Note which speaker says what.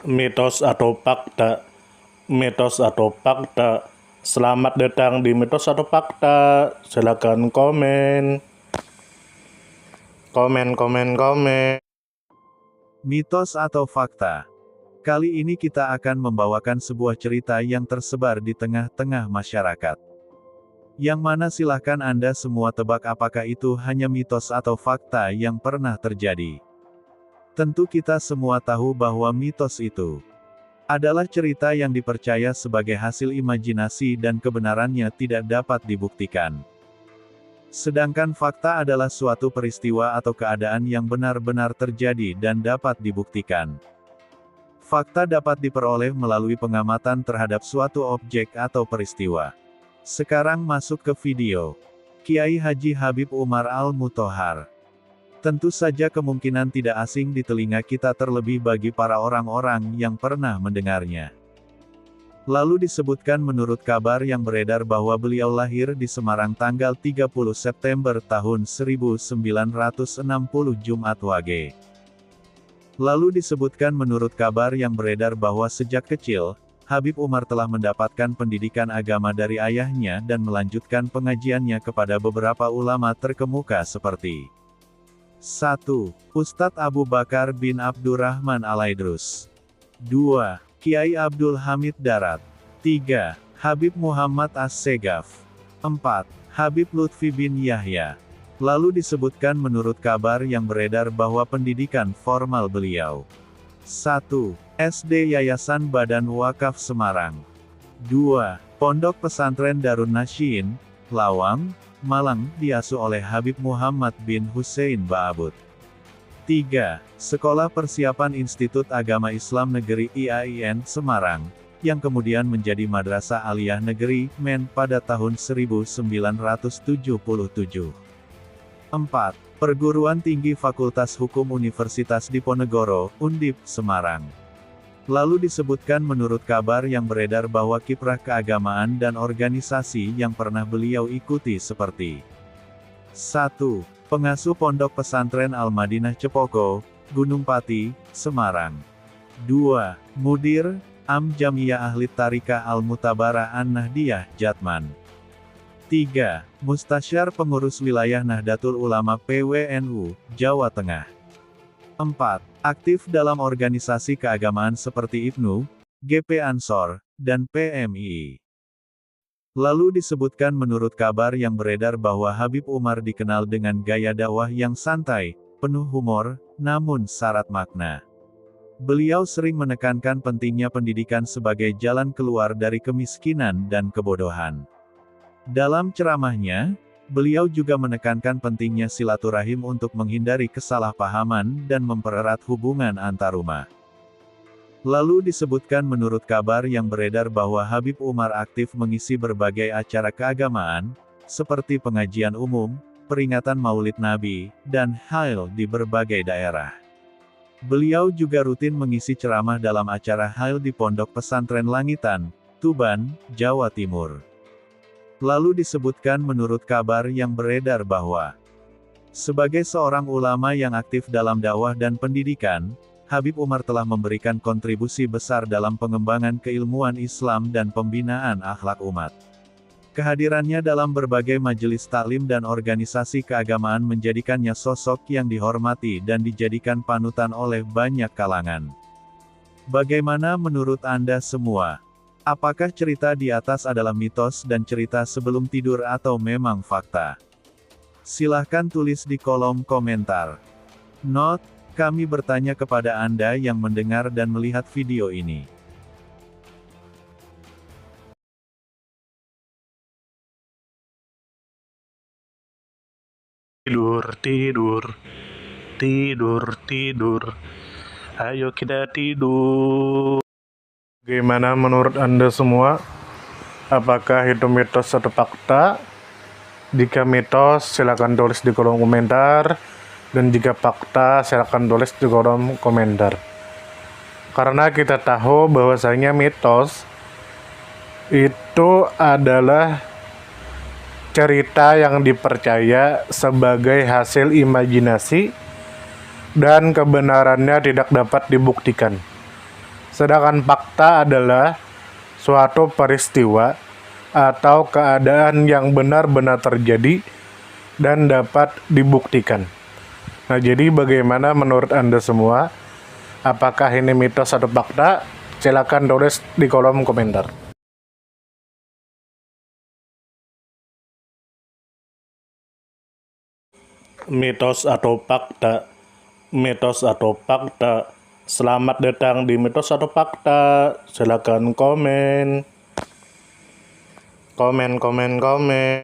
Speaker 1: Mitos atau fakta? Mitos atau fakta? Selamat datang di Mitos atau Fakta. Silakan komen. Komen.
Speaker 2: Mitos atau fakta? Kali ini kita akan membawakan sebuah cerita yang tersebar di tengah-tengah masyarakat. Yang mana silahkan Anda semua tebak apakah itu hanya mitos atau fakta yang pernah terjadi. Tentu kita semua tahu bahwa mitos itu adalah cerita yang dipercaya sebagai hasil imajinasi dan kebenarannya tidak dapat dibuktikan. Sedangkan fakta adalah suatu peristiwa atau keadaan yang benar-benar terjadi dan dapat dibuktikan. Fakta dapat diperoleh melalui pengamatan terhadap suatu objek atau peristiwa. Sekarang masuk ke video. Kiai Haji Habib Umar Al-Muthohar. Tentu saja kemungkinan tidak asing di telinga kita terlebih bagi para orang-orang yang pernah mendengarnya. Lalu disebutkan menurut kabar yang beredar bahwa beliau lahir di Semarang tanggal 30 September tahun 1960 Jumat Wage. Lalu disebutkan menurut kabar yang beredar bahwa sejak kecil, Habib Umar telah mendapatkan pendidikan agama dari ayahnya dan melanjutkan pengajiannya kepada beberapa ulama terkemuka seperti 1. Ustadz Abu Bakar bin Abdurrahman Al-Aidrus. 2. Kiai Abdul Hamid Darat. 3. Habib Muhammad As-Segaf. 4. Habib Lutfi bin Yahya. Lalu disebutkan menurut kabar yang beredar bahwa pendidikan formal beliau 1. SD Yayasan Badan Wakaf Semarang. 2. Pondok Pesantren Darun Nasyien, Lawang, Malang, diasuh oleh Habib Muhammad bin Hussein Ba'abud. 3. Sekolah Persiapan Institut Agama Islam Negeri IAIN Semarang, yang kemudian menjadi Madrasah Aliyah Negeri, MEN, pada tahun 1977. 4. Perguruan Tinggi Fakultas Hukum Universitas Diponegoro, Undip, Semarang. Lalu disebutkan menurut kabar yang beredar bahwa kiprah keagamaan dan organisasi yang pernah beliau ikuti seperti 1. Pengasuh Pondok Pesantren Al-Madinah Cepoko, Gunung Pati, Semarang. 2. Mudir, Am Jamiyah Ahli Tarika Al-Mutabarah An-Nahdiyah, Jatman. 3. Mustasyar Pengurus Wilayah Nahdlatul Ulama PWNU, Jawa Tengah. 4. Aktif dalam organisasi keagamaan seperti IPNU, GP Ansor, dan PMII. Lalu disebutkan menurut kabar yang beredar bahwa Habib Umar dikenal dengan gaya dakwah yang santai, penuh humor, namun syarat makna. Beliau sering menekankan pentingnya pendidikan sebagai jalan keluar dari kemiskinan dan kebodohan. Dalam ceramahnya, beliau juga menekankan pentingnya silaturahim untuk menghindari kesalahpahaman dan mempererat hubungan antarumah. Lalu disebutkan menurut kabar yang beredar bahwa Habib Umar aktif mengisi berbagai acara keagamaan, seperti pengajian umum, peringatan Maulid Nabi, dan Hail di berbagai daerah. Beliau juga rutin mengisi ceramah dalam acara Hail di Pondok Pesantren Langitan, Tuban, Jawa Timur. Lalu disebutkan menurut kabar yang beredar bahwa sebagai seorang ulama yang aktif dalam dakwah dan pendidikan, Habib Umar telah memberikan kontribusi besar dalam pengembangan keilmuan Islam dan pembinaan akhlak umat. Kehadirannya dalam berbagai majelis taklim dan organisasi keagamaan menjadikannya sosok yang dihormati dan dijadikan panutan oleh banyak kalangan. Bagaimana menurut Anda semua? Apakah cerita di atas adalah mitos dan cerita sebelum tidur atau memang fakta? Silahkan tulis di kolom komentar. Note: kami bertanya kepada Anda yang mendengar dan melihat video ini.
Speaker 1: Tidur. Ayo kita tidur. Bagaimana menurut Anda semua? Apakah itu mitos atau fakta? Jika mitos, silakan tulis di kolom komentar. Dan jika fakta, silakan tulis di kolom komentar. Karena kita tahu bahwasanya mitos itu adalah cerita yang dipercaya sebagai hasil imajinasi dan kebenarannya tidak dapat dibuktikan. Sedangkan fakta adalah suatu peristiwa atau keadaan yang benar-benar terjadi dan dapat dibuktikan. Nah, jadi bagaimana menurut Anda semua? Apakah ini mitos atau fakta? Silakan tulis di kolom komentar. Mitos atau fakta? Mitos atau fakta? Selamat datang di mitos atau fakta. Silakan komen. Komen.